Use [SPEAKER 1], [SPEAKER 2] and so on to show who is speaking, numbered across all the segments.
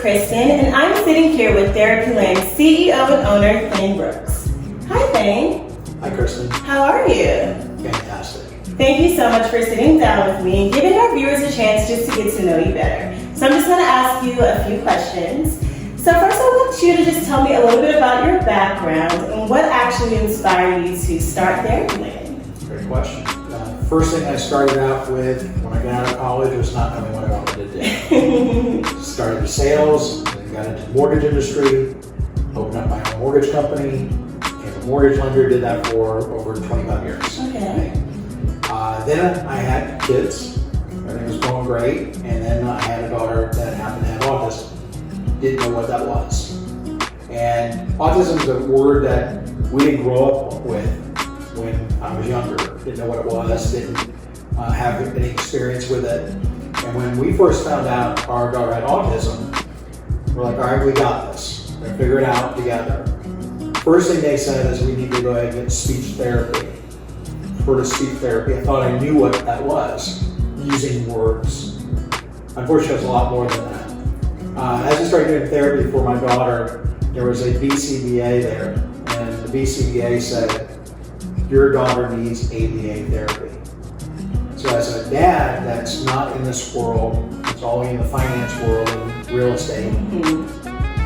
[SPEAKER 1] Kristen, and I'm sitting here with Therapyland CEO and owner, Thane Brooks. Hi, Thane.
[SPEAKER 2] Hi, Kristen.
[SPEAKER 1] How are you?
[SPEAKER 2] Fantastic.
[SPEAKER 1] Thank you so much for sitting down with me and giving our viewers a chance just to get to know you better. So I'm just going to ask you a few questions. So first, I want you to just tell me a little bit about your background and what actually inspired you to start Therapyland.
[SPEAKER 2] Great question. First thing I started out with when I got out of college was not knowing what I wanted to do. Started in sales, then got into the mortgage industry, opened up my own mortgage company, became a mortgage lender, did that for over 25 years.
[SPEAKER 1] Okay.
[SPEAKER 2] Then I had kids, everything was going great, and then I had a daughter that happened to have autism. Didn't know what that was. And autism is a word that we didn't grow up with when I was younger. Didn't know what it was, didn't have any experience with it. And when we first found out our daughter had autism, we're like, all right, we got this. We're gonna figure it out together. First thing they said is we need to go ahead and get speech therapy. For the speech therapy, I thought I knew what that was, using words. Unfortunately, it's a lot more than that. As I started doing therapy for my daughter, there was a BCBA there, and the BCBA said, your daughter needs ABA therapy. So as a dad that's not in this world, it's all in the finance world and real estate,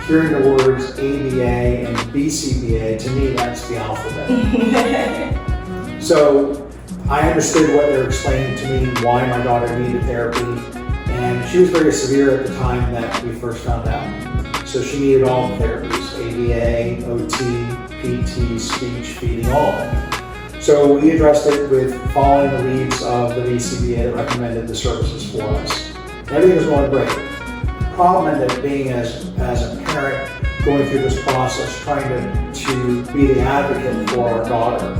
[SPEAKER 2] hearing the words ABA and BCBA, to me, that's the alphabet. So I understood what they were explaining to me, why my daughter needed therapy, and she was very severe at the time that we first found out. So she needed all the therapies, ABA, OT, PT, speech, feeding, all of it. So we addressed it with following the leads of the BCBA that recommended the services for us. And everything was going great. The problem ended up being as a parent going through this process, trying to be the advocate for our daughter,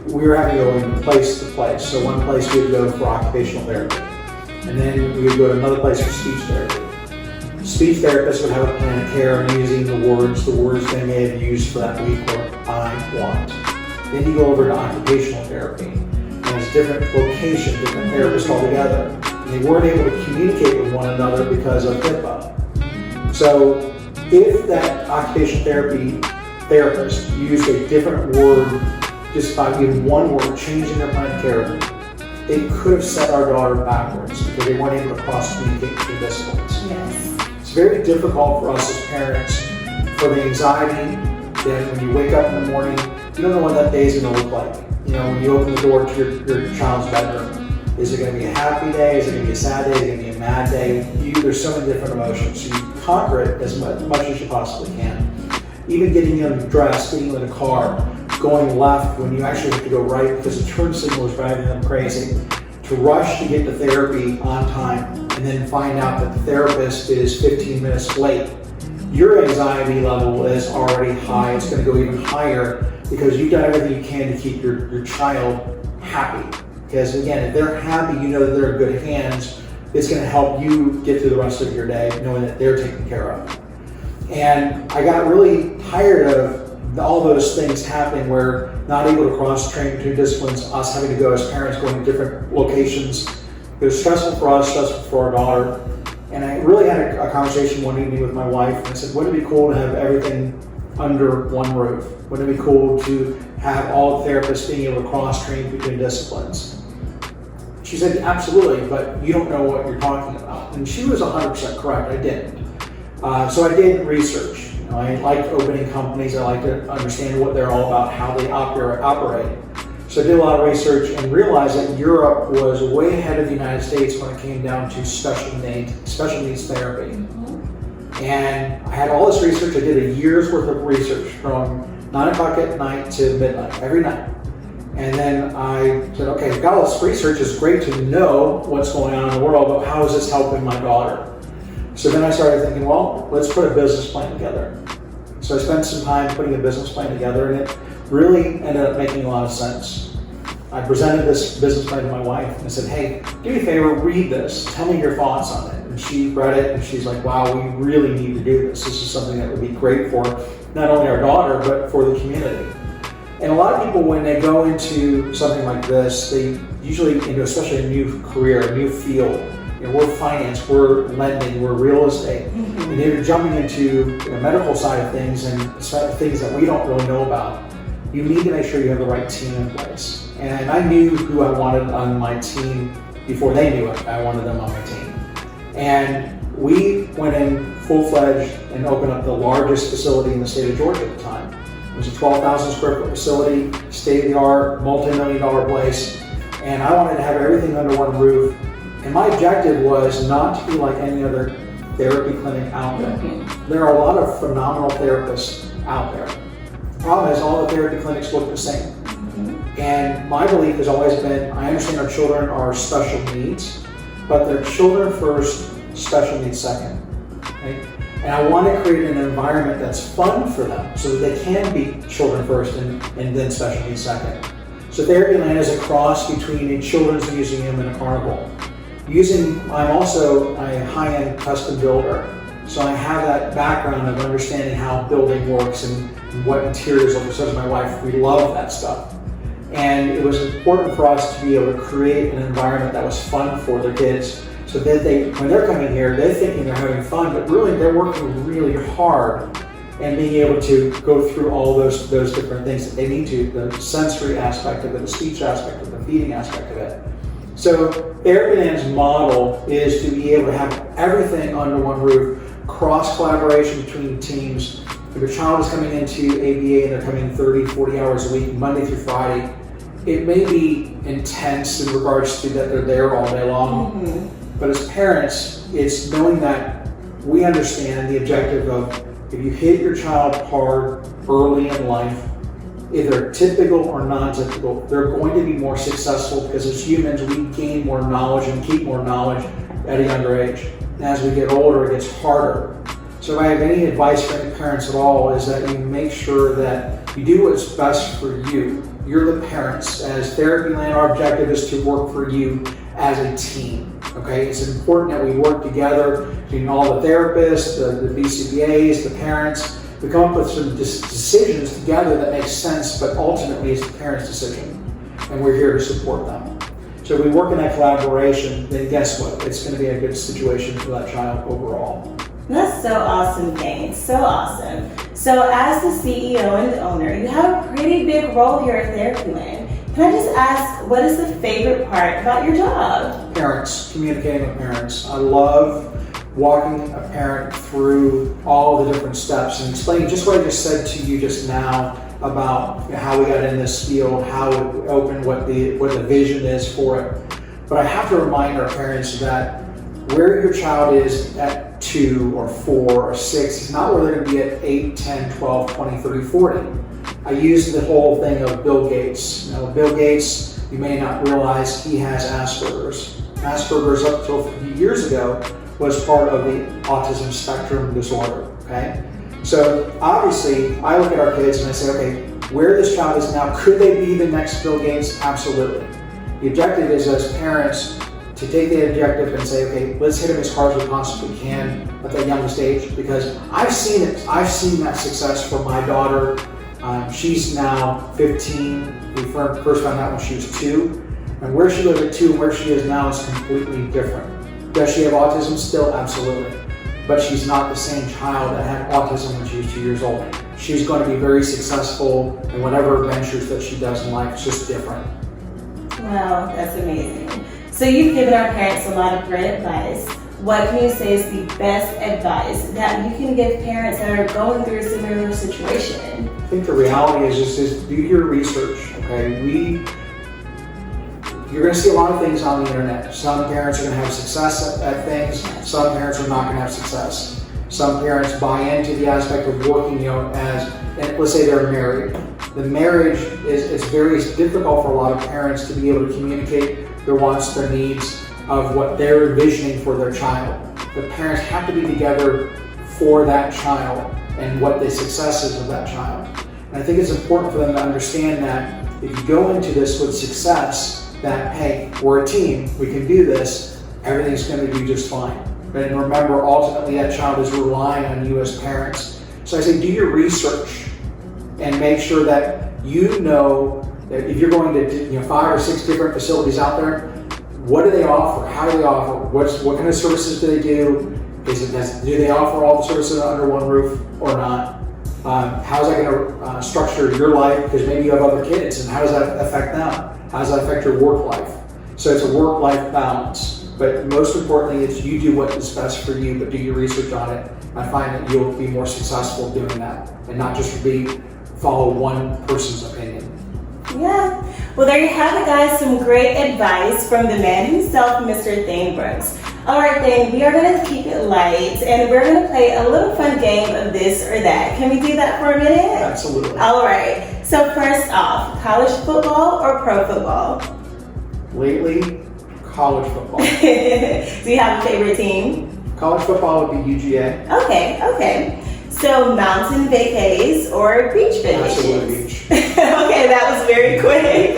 [SPEAKER 2] we were having to go from place to place. So one place we would go for occupational therapy, and then we would go to another place for speech therapy. Speech therapists would have a plan of care using the words they may have used for that week or I want. Then you go over to occupational therapy, and it's different location, different therapists altogether. And they weren't able to communicate with one another because of HIPAA. So if that occupational therapy therapist used a different word, just by giving one word, changing their plan of care, it could have set our daughter backwards because they weren't able to cross-communicate between disciplines.
[SPEAKER 1] Yes.
[SPEAKER 2] It's very difficult for us as parents, for the anxiety that when you wake up in the morning, you don't know what that day is going to look like. You know, when you open the door to your child's bedroom, is it going to be a happy day? Is it going to be a sad day? Is it going to be a mad day? There's so many different emotions. So you conquer it as much as you possibly can. Even getting them dressed, getting them in a car, going left when you actually have to go right because the turn signal is driving them crazy. To rush to get to therapy on time and then find out that the therapist is 15 minutes late. Your anxiety level is already high. It's going to go even higher because you've done everything you can to keep your child happy. Because again, if they're happy, you know that they're in good hands. It's going to help you get through the rest of your day knowing that they're taken care of. And I got really tired of all those things happening where not able to cross-train between disciplines, us having to go as parents going to different locations. It was stressful for us, stressful for our daughter. And I really had a conversation one evening with my wife, and I said, wouldn't it be cool to have everything under one roof? Wouldn't it be cool to have all the therapists being able to cross-train between disciplines? She said, absolutely, but you don't know what you're talking about. And she was 100% correct, I didn't. So I did research. You know, I liked opening companies, I like to understand what they're all about, how they operate. So I did a lot of research and realized that Europe was way ahead of the United States when it came down to special needs therapy. And I had all this research. I did a year's worth of research from 9 o'clock at night to midnight, every night. And then I said, okay, I've got all this research. It's great to know what's going on in the world, but how is this helping my daughter? So then I started thinking, well, let's put a business plan together. So I spent some time putting a business plan together, and it really ended up making a lot of sense. I presented this business plan to my wife and I said, hey, do me a favor, read this. Tell me your thoughts on it. And she read it and she's like, wow, we really need to do this. This is something that would be great for not only our daughter, but for the community. And a lot of people, when they go into something like this, they usually, especially a new career, a new field, we're finance, we're lending, we're real estate. And they're jumping into the medical side of things and things that we don't really know about. You need to make sure you have the right team in place. And I knew who I wanted on my team before they knew it. I wanted them on my team. And we went in full-fledged and opened up the largest facility in the state of Georgia at the time. It was a 12,000 square foot facility, state-of-the-art, multi-million-dollar place. And I wanted to have everything under one roof. And my objective was not to be like any other therapy clinic out there. There are a lot of phenomenal therapists out there. The problem is all the therapy clinics look the same. And my belief has always been, I understand our children are special needs, but they're children first, special needs second. Right? And I want to create an environment that's fun for them so that they can be children first and then special needs second. So Therapyland is a cross between a children's museum and a carnival. I'm also a high-end custom builder. So I have that background of understanding how building works and what materials, like so does my wife, we love that stuff. And it was important for us to be able to create an environment that was fun for their kids so that when they're coming here, they're thinking they're having fun, but really they're working really hard and being able to go through all those different things that they need to, the sensory aspect of it, the speech aspect of it, the feeding aspect of it. So Therapyland's model is to be able to have everything under one roof, cross collaboration between teams. If your child is coming into ABA and they're coming 30, 40 hours a week, Monday through Friday, it may be intense in regards to that they're there all day long. But as parents, it's knowing that we understand the objective of if you hit your child hard early in life, if they're typical or non-typical, they're going to be more successful because as humans, we gain more knowledge and keep more knowledge at a younger age. And as we get older, it gets harder. So if I have any advice for any parents at all is that you make sure that you do what's best for you. You're the parents. As Therapyland, our objective is to work for you as a team. Okay, it's important that we work together between all the therapists, the BCBAs, the parents. We come up with some decisions together that make sense, but ultimately it's the parents' decision, and we're here to support them. So if we work in that collaboration, then guess what? It's going to be a good situation for that child overall.
[SPEAKER 1] That's so awesome, Thane. So awesome. So as the CEO and the owner, you have a pretty big role here at Therapyland. Can I just ask, what is the favorite part about your job?
[SPEAKER 2] Parents, communicating with parents. I love walking a parent through all the different steps and explaining just what I just said to you just now about how we got in this field, how it opened, what the vision is for it. But I have to remind our parents that where your child is at 2 or 4 or 6 is not where they're going to be at 8, 10, 12, 20, 30, 40. I use the whole thing of Bill Gates. Bill Gates, you may not realize he has Asperger's. Asperger's up till a few years ago was part of the autism spectrum disorder, okay? So obviously, I look at our kids and I say, okay, where this child is now, could they be the next Bill Gates? Absolutely. The objective is as parents to take the objective and say, okay, let's hit them as hard as we possibly can at that youngest age, because I've seen it. I've seen that success for my daughter. She's now 15. We first found out when she was 2. And where she was at 2 and where she is now is completely different. Does she have autism still? Absolutely. But she's not the same child that had autism when she was 2 years old. She's going to be very successful in whatever ventures that she does in life. It's just different.
[SPEAKER 1] Wow, that's amazing. So you've given our parents a lot of great advice. What can you say is the best advice that you can give parents that are going through a similar situation?
[SPEAKER 2] I think the reality is just do your research, okay? You're going to see a lot of things on the internet. Some parents are going to have success at things. Some parents are not going to have success. Some parents buy into the aspect of working, and let's say they're married. The marriage is very difficult for a lot of parents to be able to communicate their wants, their needs, of what they're envisioning for their child. The parents have to be together for that child and what the success is of that child. And I think it's important for them to understand that if you go into this with success, that, hey, we're a team, we can do this, everything's going to be just fine. And remember, ultimately, that child is relying on you as parents. So I say, do your research and make sure that you know that if you're going to 5 or 6 different facilities out there, what do they offer? How do they offer? What kind of services do they do? Do they offer all the services under one roof or not? How's that going to structure your life? Because maybe you have other kids, and how does that affect them? How does that affect your work life? So it's a work-life balance. But most importantly, it's you do what is best for you, but do your research on it. I find that you'll be more successful doing that, and not just follow one person's opinion.
[SPEAKER 1] Yeah. Well, there you have it, guys. Some great advice from the man himself, Mr. Thane Brooks. All right, Thane, we are going to keep it light, and we're going to play a little fun game of this or that. Can we do that for a minute?
[SPEAKER 2] Absolutely.
[SPEAKER 1] All right. So first off, college football or pro football?
[SPEAKER 2] Lately, college football.
[SPEAKER 1] Do you have a favorite team?
[SPEAKER 2] College football would be UGA.
[SPEAKER 1] Okay. So mountain vacays or beach vacations?
[SPEAKER 2] Absolutely beach.
[SPEAKER 1] Okay, that was very quick.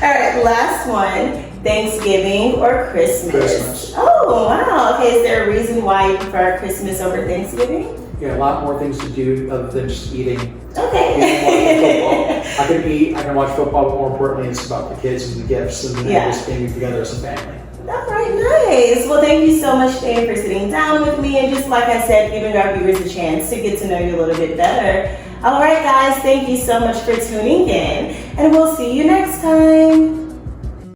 [SPEAKER 1] All right, last one. Thanksgiving or Christmas?
[SPEAKER 2] Christmas.
[SPEAKER 1] Oh, wow. Okay, is there a reason why you prefer Christmas over Thanksgiving?
[SPEAKER 2] Yeah, a lot more things to do other than just eating.
[SPEAKER 1] Okay.
[SPEAKER 2] I can eat, I can watch football, but more importantly, it's about the kids and the gifts and just being together as a family.
[SPEAKER 1] All right, nice. Well, thank you so much, Thane, for sitting down with me and just like I said, giving our viewers a chance to get to know you a little bit better. All right, guys, thank you so much for tuning in, and we'll see you next time.